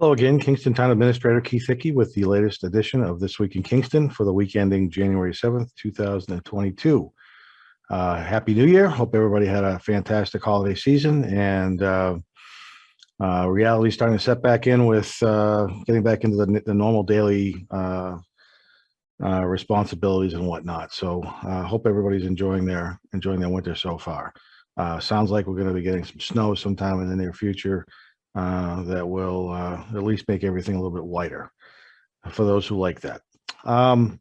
Hello again, Kingston Town Administrator Keith Hickey with the latest edition of This Week in Kingston for the week ending January 7th, 2022. Happy New Year. Hope everybody had a fantastic holiday season, and reality starting to set back in with getting back into the normal daily responsibilities and whatnot. So hope everybody's enjoying their winter so far. Sounds like we're going to be getting some snow sometime in the near future. That will at least make everything a little bit whiter for those who like that. A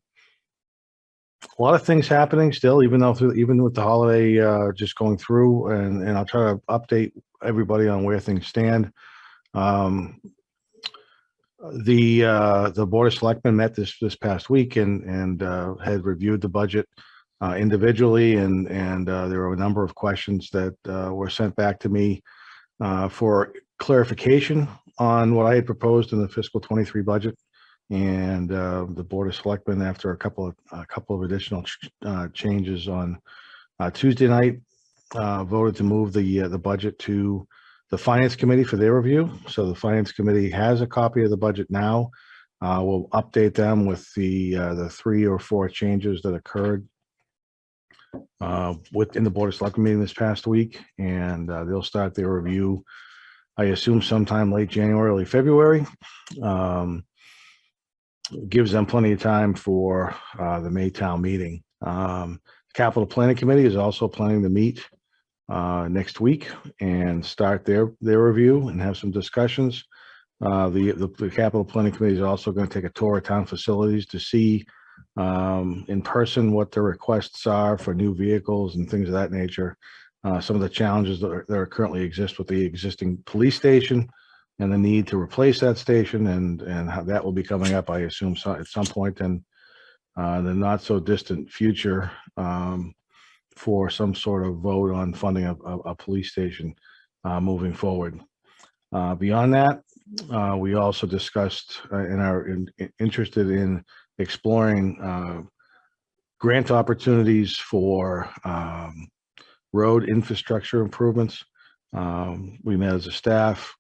lot of things happening still, even with the holiday just going through, and I'll try to update everybody on where things stand. The Board of Selectmen met this past week and had reviewed the budget individually, and there were a number of questions that were sent back to me for clarification on what I had proposed in the fiscal 23 budget, and the Board of Selectmen, after a couple of additional changes on Tuesday night, voted to move the budget to the Finance Committee for their review. So the Finance Committee has a copy of the budget now. We'll update them with the 3 or 4 changes that occurred within the Board of Selectmen meeting this past week, and they'll start their review, I assume, sometime late January, early February. Gives them plenty of time for the Maytown meeting. Capital Planning Committee is also planning to meet next week and start their review and have some discussions. The Capital Planning Committee is also going to take a tour of town facilities to see in person what the requests are for new vehicles and things of that nature. Some of the challenges that currently exist with the existing police station and the need to replace that station, and how that will be coming up, I assume, at some point in the not so distant future, for some sort of vote on funding a police station moving forward. Beyond that, we also discussed and are interested in exploring grant opportunities for road infrastructure improvements. We met as a staff,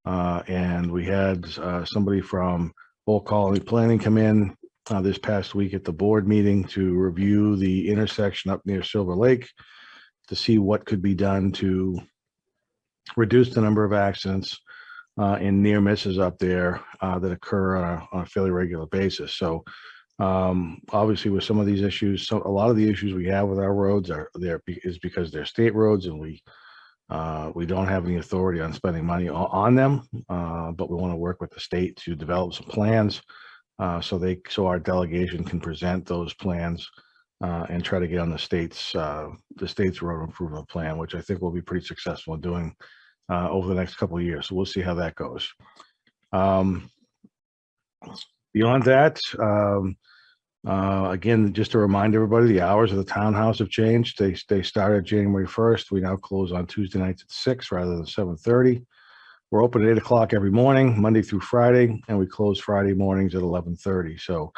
and we had somebody from Old Colony Planning come in this past week at the board meeting to review the intersection up near Silver Lake to see what could be done to reduce the number of accidents and near misses up there that occur on a fairly regular basis. So obviously with some of these issues, a lot of the issues we have with our roads is because they're state roads, and we don't have any authority on spending money on them, but we want to work with the state to develop some plans so our delegation can present those plans and try to get on the state's road improvement plan, which I think we'll be pretty successful in doing over the next couple of years. So we'll see how that goes. Beyond that, again, just to remind everybody, the hours of the townhouse have changed. They started January 1st. We now close on Tuesday nights at 6 rather than 7:30. We're open at 8 o'clock every morning, Monday through Friday, and we close Friday mornings at 11:30. So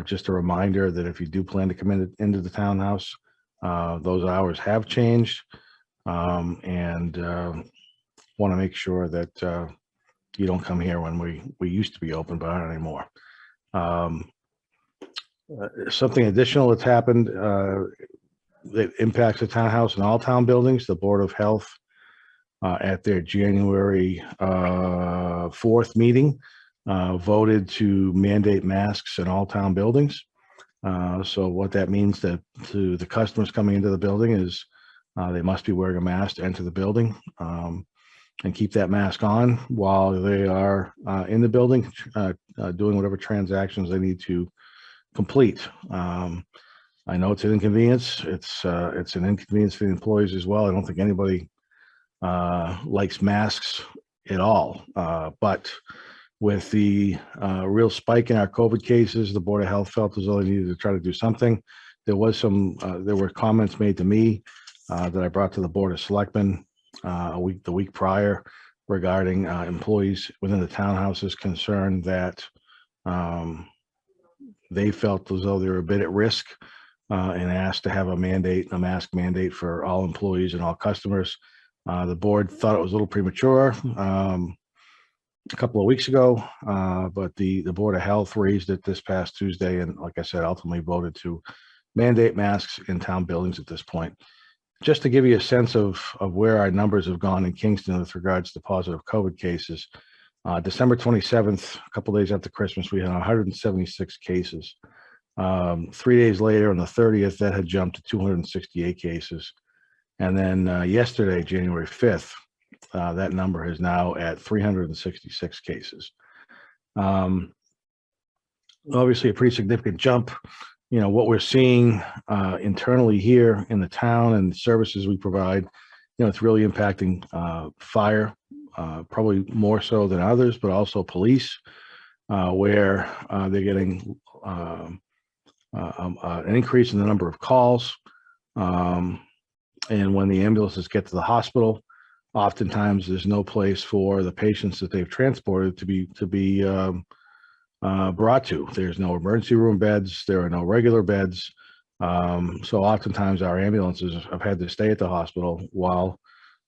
just a reminder that if you do plan to come into the townhouse, those hours have changed, and want to make sure that you don't come here when we used to be open, but aren't anymore. Something additional that's happened that impacts the townhouse and all town buildings, the Board of Health at their January 4th meeting voted to mandate masks in all town buildings. So what that means to the customers coming into the building is they must be wearing a mask to enter the building, and keep that mask on while they are in the building doing whatever transactions they need to complete. I know it's an inconvenience. It's an inconvenience for the employees as well. I don't think anybody likes masks at all. But with the real spike in our COVID cases, the Board of Health felt as though they needed to try to do something. There were comments made to me that I brought to the Board of Selectmen the week prior regarding employees within the townhouses concerned that they felt as though they were a bit at risk, and asked to have a mask mandate for all employees and all customers. The board thought it was a little premature. a couple of weeks ago, but the Board of Health raised it this past Tuesday, and like I said, ultimately voted to mandate masks in town buildings at this point. Just to give you a sense of where our numbers have gone in Kingston with regards to positive COVID cases, December 27th, a couple days after Christmas, we had 176 cases. 3 days later, on the 30th, that had jumped to 268 cases. And then yesterday, January 5th, that number is now at 366 cases. Obviously, a pretty significant jump. You know, what we're seeing internally here in the town and the services we provide, you know, it's really impacting fire, probably more so than others, but also police, where they're getting an increase in the number of calls. And when the ambulances get to the hospital, oftentimes there's no place for the patients that they've transported to be brought to. There's no emergency room beds. There are no regular beds. So oftentimes our ambulances have had to stay at the hospital while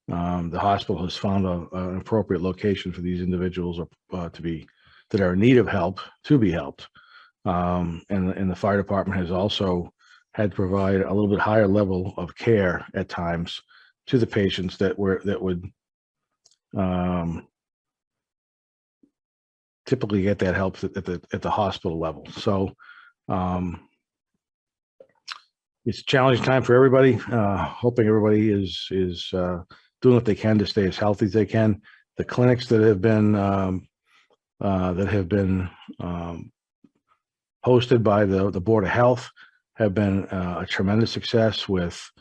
the hospital has found an appropriate location for these individuals that are in need of help to be helped. And the fire department has also had to provide a little bit higher level of care at times to the patients that would typically get that help at the hospital level. So it's a challenging time for everybody. Hoping everybody is doing what they can to stay as healthy as they can. The clinics that have been hosted by the Board of Health have been a tremendous success, with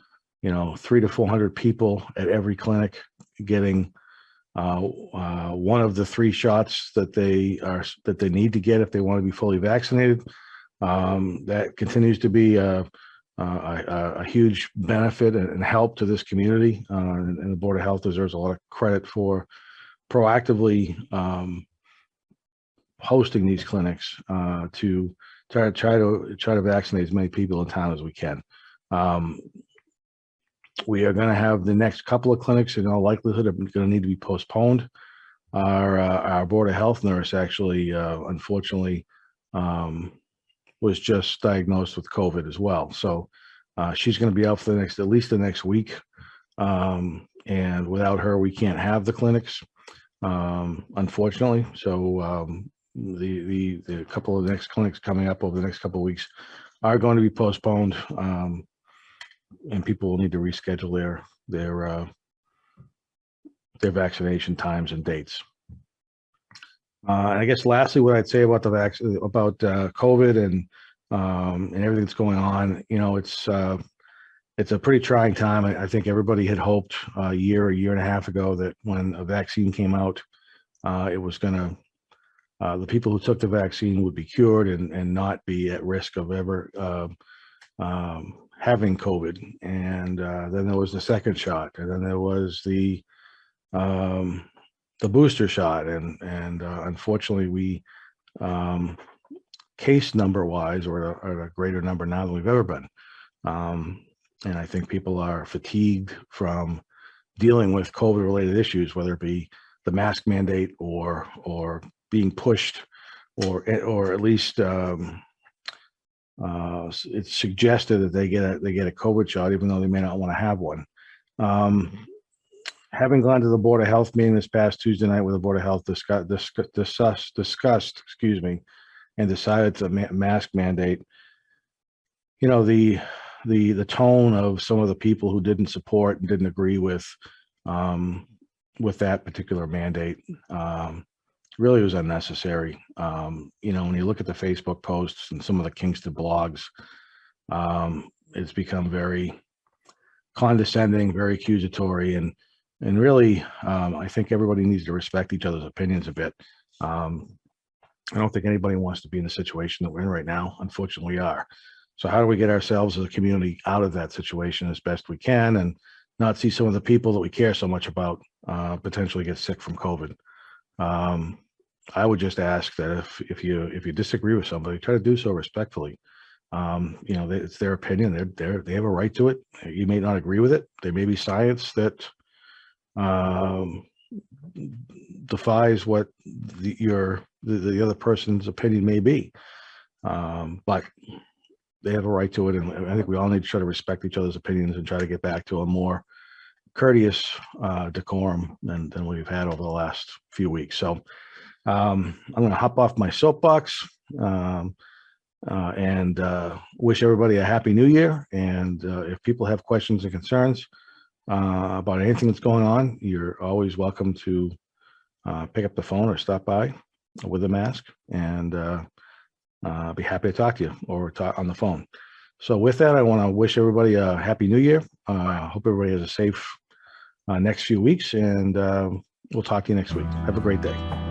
300 to 400 people at every clinic getting one of the 3 shots that they need to get if they want to be fully vaccinated. That continues to be a huge benefit and help to this community, and the Board of Health deserves a lot of credit for proactively hosting these clinics to try to vaccinate as many people in town as we can. We are going to have the next couple of clinics, in all likelihood, are going to need to be postponed. Our Board of Health nurse actually, unfortunately, was just diagnosed with COVID as well. So she's going to be out for at least the next week. And without her, we can't have the clinics, unfortunately. So the couple of the next clinics coming up over the next couple of weeks are going to be postponed. And people will need to reschedule their vaccination times and dates. And I guess lastly, what I'd say about COVID and everything that's going on, it's a pretty trying time. I think everybody had hoped a year and a half ago that when a vaccine came out, it was going to the people who took the vaccine would be cured and not be at risk of ever having COVID. And then there was the second shot, and then there was the booster shot, and unfortunately we case number wise are at a greater number now than we've ever been. And I think people are fatigued from dealing with COVID related issues, whether it be the mask mandate or being pushed or at least it's suggested that they get a COVID shot, even though they may not want to have one. Having gone to the Board of Health meeting this past Tuesday night, where the Board of Health discussed, and decided to mask mandate, the tone of some of the people who didn't support and didn't agree with that particular mandate really was unnecessary. When you look at the Facebook posts and some of the Kingston blogs, it's become very condescending, very accusatory, and really, I think everybody needs to respect each other's opinions a bit. I don't think anybody wants to be in the situation that we're in right now. Unfortunately, we are. So how do we get ourselves as a community out of that situation as best we can, and not see some of the people that we care so much about potentially get sick from COVID? I would just ask that if you disagree with somebody, try to do so respectfully. It's their opinion. They have a right to it. You may not agree with it. There may be science that defies what the other person's opinion may be. But they have a right to it, and I think we all need to try to respect each other's opinions and try to get back to a more courteous decorum than we've had over the last few weeks. So I'm going to hop off my soapbox and wish everybody a happy new year. And if people have questions and concerns about anything that's going on, you're always welcome to pick up the phone or stop by with a mask, and I'll be happy to talk to you or talk on the phone. So with that, I want to wish everybody a happy new year. Hope everybody has a safe next few weeks, and we'll talk to you next week. Have a great day.